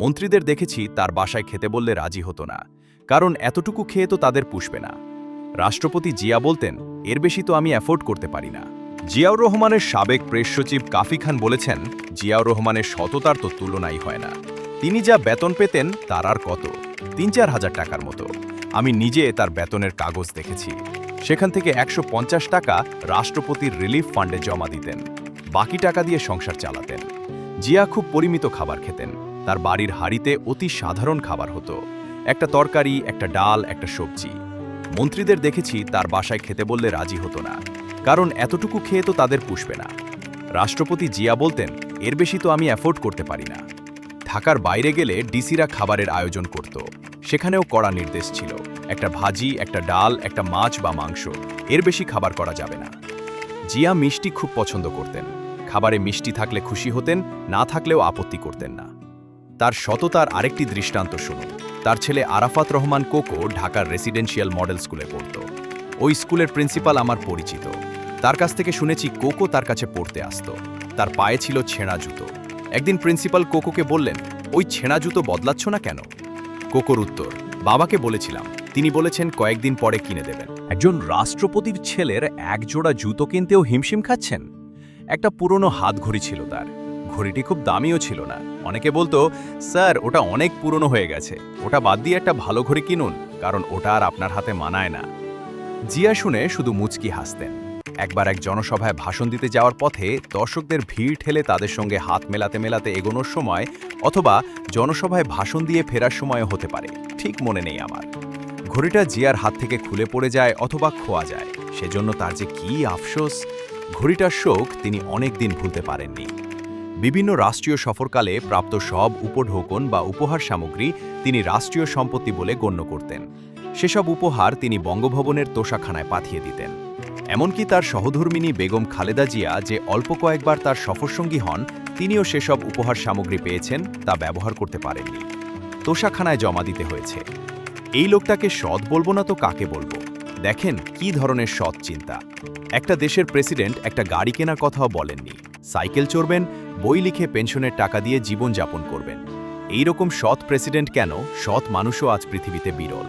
মন্ত্রীদের দেখেছি তার বাসায় খেতে বললে রাজি হতো না, কারণ এতটুকু খেয়ে তো তাদের পুষবে না। রাষ্ট্রপতি জিয়া বলতেন, এর বেশি তো আমি অ্যাফোর্ড করতে পারি না। জিয়াউর রহমানের সাবেক প্রেস সচিব কাফি খান বলেছেন, জিয়াউর রহমানের সততার তো তুলনাই হয় না। তিনি যা বেতন পেতেন তার আর কত, ৩-৪ হাজার টাকার মতো। আমি নিজে তার বেতনের কাগজ দেখেছি। সেখান থেকে ১৫০ টাকা রাষ্ট্রপতির রিলিফ ফান্ডে জমা দিতেন, বাকি টাকা দিয়ে সংসার চালাতেন। জিয়া খুব পরিমিত খাবার খেতেন। তার বাড়ির হাঁড়িতে অতি সাধারণ খাবার হতো, একটা তরকারি, একটা ডাল, একটা সবজি। মন্ত্রীদের দেখেছি তার বাসায় খেতে বললে রাজি হতো না, কারণ এতটুকু খেয়ে তো তাদের পুষবে না। রাষ্ট্রপতি জিয়া বলতেন, এর বেশি তো আমি অ্যাফোর্ড করতে পারি না। ঢাকার বাইরে গেলে ডিসিরা খাবারের আয়োজন করত, সেখানেও কড়া নির্দেশ ছিল, একটা ভাজি, একটা ডাল, একটা মাছ বা মাংস, এর বেশি খাবার করা যাবে না। জিয়া মিষ্টি খুব পছন্দ করতেন। খাবারে মিষ্টি থাকলে খুশি হতেন, না থাকলেও আপত্তি করতেন না। তার সততার আরেকটি দৃষ্টান্ত শুনুন। তার ছেলে আরাফাত রহমান কোকো ঢাকার রেসিডেন্সিয়াল মডেল স্কুলে পড়ত। ওই স্কুলের প্রিন্সিপাল আমার পরিচিত। তার কাছ থেকে শুনেছি কোকো তার কাছে পড়তে আসত। তার পায়ে ছিল ছেঁড়া জুতো। একদিন প্রিন্সিপাল কোকোকে বললেন, ওই ছেঁড়া জুতো বদলাচ্ছ না কেন? কোকোর উত্তর, বাবাকে বলেছিলাম, তিনি বলেছেন কয়েকদিন পরে কিনে দেবেন। একজন রাষ্ট্রপতির ছেলের একজোড়া জুতো কিনতেও হিমশিম খাচ্ছেন। একটা পুরনো হাত ঘড়ি ছিল তার। ঘড়িটি খুব দামিও ছিল না। অনেকে বলতো, স্যার ওটা অনেক পুরনো হয়ে গেছে, ওটা বাদ দিয়ে একটা ভালো ঘড়ি কিনুন, কারণ ওটা আর আপনার হাতে মানায় না। জিয়া শুনে শুধু মুচকি হাসতেন। একবার এক জনসভায় ভাষণ দিতে যাওয়ার পথে দর্শকদের ভিড় ঠেলে তাদের সঙ্গে হাত মেলাতে মেলাতে এগোনোর সময়, অথবা জনসভায় ভাষণ দিয়ে ফেরার সময় হতে পারে, ঠিক মনে নেই আমার, ঘড়িটা জিয়ার হাত থেকে খুলে পড়ে যায় অথবা খোয়া যায়। সেজন্য তার যে কী আফসোস! ঘড়িটার শোক তিনি অনেক দিন ভুলতে পারেননি। বিভিন্ন রাষ্ট্রীয় সফরকালে প্রাপ্ত সব উপঢৌকন বা উপহার সামগ্রী তিনি রাষ্ট্রীয় সম্পত্তি বলে গণ্য করতেন। সেসব উপহার তিনি বঙ্গভবনের তোষাখানায় পাঠিয়ে দিতেন। এমনকি তার সহধর্মিণী বেগম খালেদা জিয়া যে অল্প কয়েকবার তার সফরসঙ্গী হন, তিনিও সেসব উপহার সামগ্রী পেয়েছেন, তা ব্যবহার করতে পারেননি, তোষাখানায় জমা দিতে হয়েছে। এই লোকটাকে সৎ বলবো না তো কাকে বলবো? দেখেন কি ধরনের সৎ চিন্তা। একটা দেশের প্রেসিডেন্ট একটা গাড়ি কেনার কথাও বলেননি, সাইকেল চড়বেন, বই লিখে পেনশনের টাকা দিয়ে জীবনযাপন করবেন। এই রকম সৎ প্রেসিডেন্ট কেন, সৎ মানুষও আজ পৃথিবীতে বিরল।